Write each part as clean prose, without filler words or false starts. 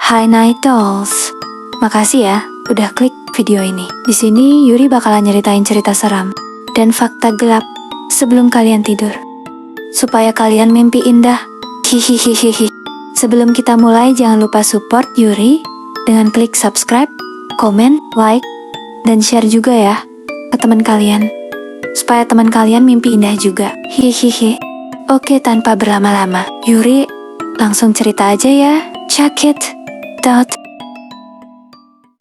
Hai Night Dolls, makasih ya udah klik video ini. Di sini Yuri bakalan nyeritain cerita seram dan fakta gelap sebelum kalian tidur, supaya kalian mimpi indah. Hihihihihi. Sebelum kita mulai, jangan lupa support Yuri dengan klik subscribe, komen, like, dan share juga ya ke teman kalian, supaya teman kalian mimpi indah juga. Hihihi. Oke, tanpa berlama-lama, Yuri langsung cerita aja ya. Check it out.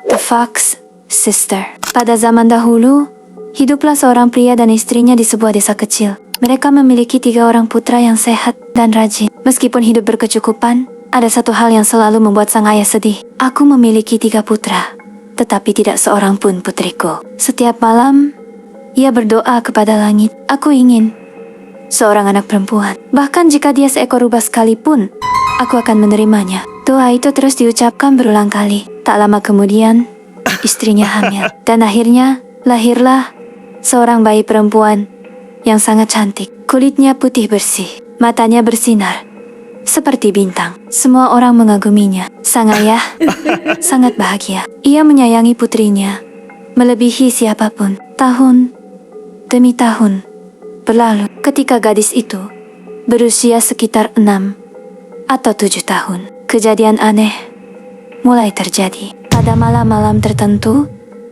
The Fox Sister. Pada zaman dahulu, hiduplah seorang pria dan istrinya di sebuah desa kecil. Mereka memiliki 3 orang putra yang sehat dan rajin. Meskipun hidup berkecukupan, ada satu hal yang selalu membuat sang ayah sedih. Aku memiliki 3 putra, tetapi tidak seorang pun putriku. Setiap malam, ia berdoa kepada langit. Aku ingin seorang anak perempuan. Bahkan jika dia seekor rubah sekalipun, aku akan menerimanya. Doa itu terus diucapkan berulang kali. Tak lama kemudian, istrinya hamil. Dan akhirnya, lahirlah seorang bayi perempuan yang sangat cantik. Kulitnya putih bersih, matanya bersinar seperti bintang. Semua orang mengaguminya. Sang ayah sangat bahagia. Ia menyayangi putrinya melebihi siapapun. Tahun demi tahun berlalu ketika gadis itu berusia sekitar 6 atau 7 tahun. Kejadian aneh mulai terjadi. Pada malam-malam tertentu,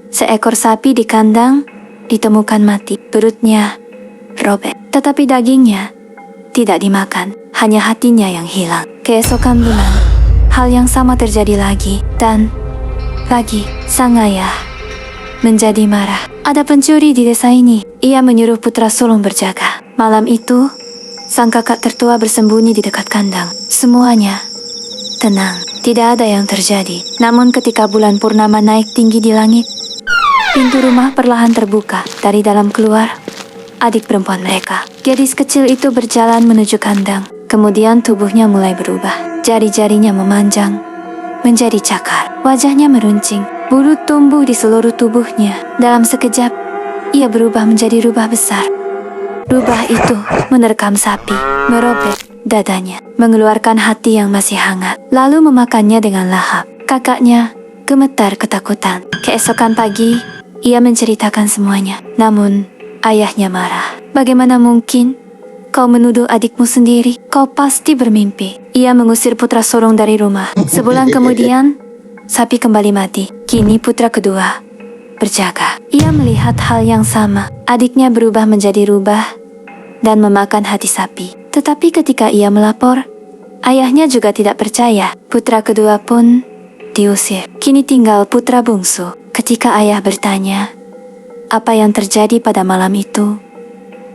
seekor sapi di kandang ditemukan mati. Perutnya robek, tetapi dagingnya tidak dimakan, hanya hatinya yang hilang. Keesokan bulan, hal yang sama terjadi lagi, dan lagi. Sang ayah menjadi marah. Ada pencuri di desa ini. Ia menyuruh putra sulung berjaga. Malam itu, sang kakak tertua bersembunyi di dekat kandang. Semuanya tenang, tidak ada yang terjadi. Namun ketika bulan purnama naik tinggi di langit, pintu rumah perlahan terbuka. Dari dalam keluar adik perempuan mereka. Gadis kecil itu berjalan menuju kandang. Kemudian tubuhnya mulai berubah. Jari-jarinya memanjang menjadi cakar. Wajahnya meruncing. Bulu tumbuh di seluruh tubuhnya. Dalam sekejap, ia berubah menjadi rubah besar. Rubah itu menerkam sapi, merobek dadanya, mengeluarkan hati yang masih hangat, lalu memakannya dengan lahap. Kakaknya gemetar ketakutan. Keesokan pagi, ia menceritakan semuanya. Namun, ayahnya marah. Bagaimana mungkin kau menuduh adikmu sendiri? Kau pasti bermimpi. Ia mengusir putra sulung dari rumah. Sebulan kemudian, sapi kembali mati. Kini putra kedua berjaga. Ia melihat hal yang sama. Adiknya berubah menjadi rubah dan memakan hati sapi. Tetapi ketika ia melapor, ayahnya juga tidak percaya. Putra kedua pun diusir. Kini tinggal putra bungsu. Ketika ayah bertanya apa yang terjadi pada malam itu,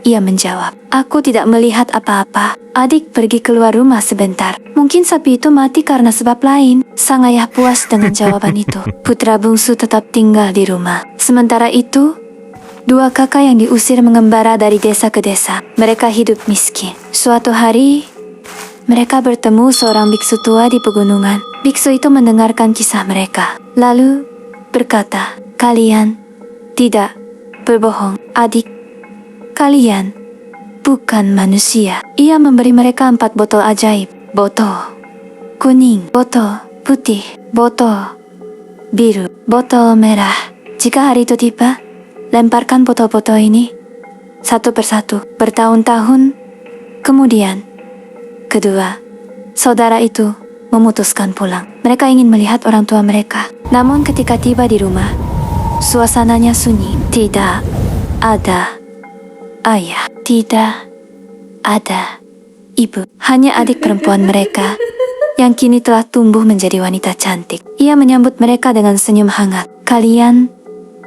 ia menjawab, "Aku tidak melihat apa-apa. Adik pergi keluar rumah sebentar. Mungkin sapi itu mati karena sebab lain." Sang ayah puas dengan jawaban itu. Putra bungsu tetap tinggal di rumah. Sementara itu, 2 kakak yang diusir mengembara dari desa ke desa. Mereka hidup miskin. Suatu hari, mereka bertemu seorang biksu tua di pegunungan. Biksu itu mendengarkan kisah mereka, lalu berkata, "Kalian tidak berbohong, adik. Kalian bukan manusia." Ia memberi mereka 4 botol ajaib. Botol kuning, botol putih, botol biru, botol merah. Jika hari itu tiba, lemparkan botol-botol ini satu persatu. Bertahun-tahun kemudian, kedua saudara itu memutuskan pulang. Mereka ingin melihat orang tua mereka. Namun ketika tiba di rumah, suasananya sunyi. Tidak ada ayah, tidak ada ibu. Hanya adik perempuan mereka yang kini telah tumbuh menjadi wanita cantik. Ia menyambut mereka dengan senyum hangat. "Kalian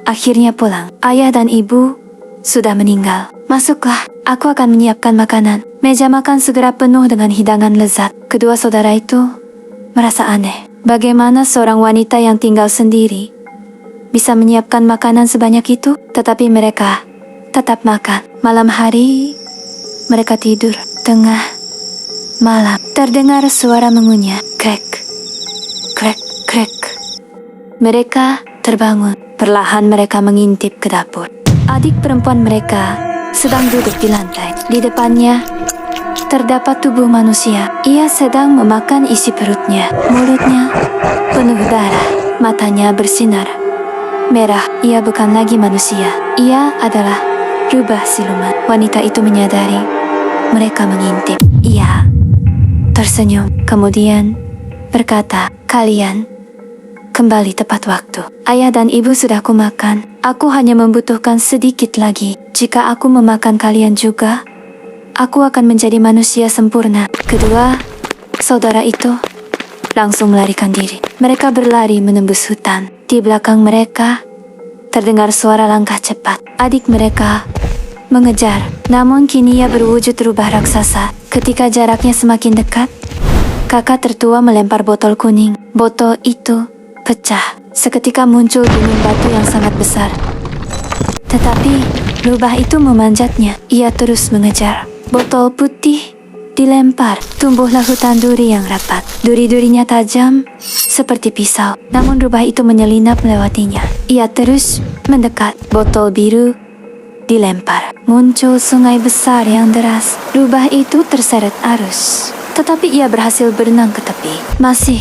akhirnya pulang. Ayah dan ibu sudah meninggal. Masuklah, aku akan menyiapkan makanan." Meja makan segera penuh dengan hidangan lezat. Kedua saudara itu merasa aneh. Bagaimana seorang wanita yang tinggal sendiri bisa menyiapkan makanan sebanyak itu? Tetapi mereka tetap makan. Malam hari, mereka tidur. Tengah malam, terdengar suara mengunyah. Krek, krek, krek. Mereka terbangun. Perlahan mereka mengintip ke dapur. Adik perempuan mereka sedang duduk di lantai. Di depannya terdapat tubuh manusia. Ia sedang memakan isi perutnya. Mulutnya Matanya bersinar merah. Ia bukan lagi manusia. Ia adalah rubah siluman. Wanita itu menyadari mereka mengintip. Ia tersenyum, kemudian berkata, "Kalian kembali tepat waktu. Ayah dan ibu sudah kumakan. Aku hanya membutuhkan sedikit lagi. Jika aku memakan kalian juga, aku akan menjadi manusia sempurna." Kedua saudara itu langsung melarikan diri. Mereka berlari menembus hutan. Di belakang mereka terdengar suara langkah cepat. Adik mereka mengejar, namun kini ia berwujud rubah raksasa. Ketika jaraknya semakin dekat, kakak tertua melempar botol kuning. Botol itu pecah. Seketika muncul gunung batu yang sangat besar. Tetapi rubah itu memanjatnya. Ia terus mengejar. Botol putih dilempar. Tumbuhlah hutan duri yang rapat. Duri-durinya tajam seperti pisau. Namun rubah itu menyelinap melewatinya. Ia terus mendekat. Botol biru dilempar. Muncul sungai besar yang deras. Rubah itu terseret arus. Tetapi ia berhasil berenang ke tepi. Masih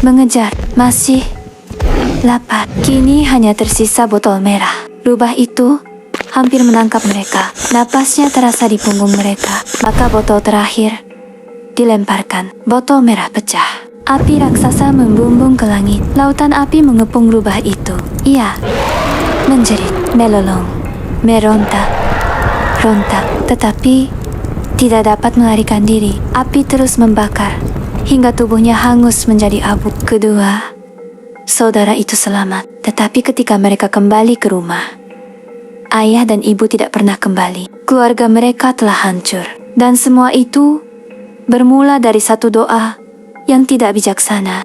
mengejar. Masih lapar. Kini hanya tersisa botol merah. Rubah itu hampir menangkap mereka. Napasnya terasa di punggung mereka. Maka botol terakhir dilemparkan. Botol merah pecah. Api raksasa membumbung ke langit. Lautan api mengepung rubah itu. Ia menjerit, melolong, meronta, rontak. Tetapi tidak dapat melarikan diri. Api terus membakar hingga tubuhnya hangus menjadi abu. Kedua saudara itu selamat. Tetapi ketika mereka kembali ke rumah, ayah dan ibu tidak pernah kembali. Keluarga mereka telah hancur. Dan semua itu bermula dari satu doa yang tidak bijaksana.